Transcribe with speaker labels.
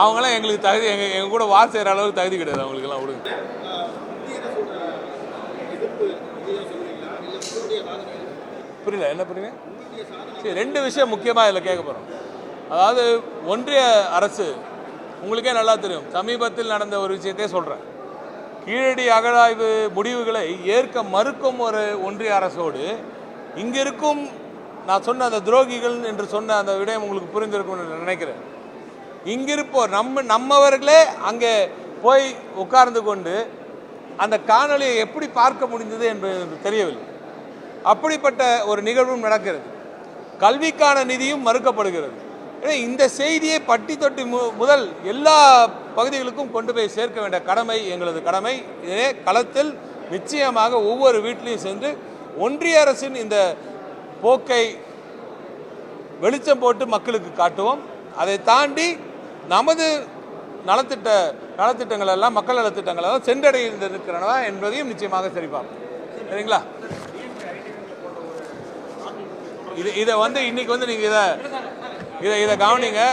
Speaker 1: அவங்களாம் எங்களுக்கு தகுதி எங்க கூட வார் செய்கிற அளவுக்கு தகுதி கிடையாது அவங்களுக்குலாம் விடுங்க. புரியல, என்ன புரியுங்க? சரி, ரெண்டு விஷயம் முக்கியமாக இதில் கேட்க போகிறோம். அதாவது ஒன்றிய அரசு உங்களுக்கே நல்லா தெரியும், சமீபத்தில் நடந்த ஒரு விஷயத்தையே சொல்கிறேன். கீழடி அகழாய்வு முடிவுகளை ஏற்க மறுக்கும் ஒரு ஒன்றிய அரசோடு இங்கே இருக்கும் நான் சொன்ன அந்த துரோகிகள் என்று சொன்ன அந்த விடயம் உங்களுக்கு புரிந்திருக்கும்னு நினைக்கிறேன். இங்கிருப்போர் நம்மவர்களே அங்கே போய் உட்கார்ந்து கொண்டு அந்த காணொலியை எப்படி பார்க்க முடிந்தது என்பது தெரியவில்லை. அப்படிப்பட்ட ஒரு நிகழ்வும் நடக்கிறது. கல்விக்கான நிதியும் மறுக்கப்படுகிறது. இந்த செய்தியை பட்டி தொட்டி முதல் எல்லா பகுதிகளுக்கும் கொண்டு போய் சேர்க்க வேண்டிய கடமை எங்களது கடமை. இதே களத்தில் நிச்சயமாக ஒவ்வொரு வீட்டிலையும் சென்று ஒன்றிய அரசின் இந்த போக்கை வெளிச்சம் போட்டு மக்களுக்கு காட்டுவோம். அதை தாண்டி நமது நலத்திட்டங்கள் எல்லாம் மக்கள் நலத்திட்டங்கள் எல்லாம் சென்றடைந்திருக்கிறனவா என்பதையும் நிச்சயமாக சரிபார்ப்போம். சரிங்களா? இதை இன்னைக்கு நீங்கள் இதை கவனிங்க.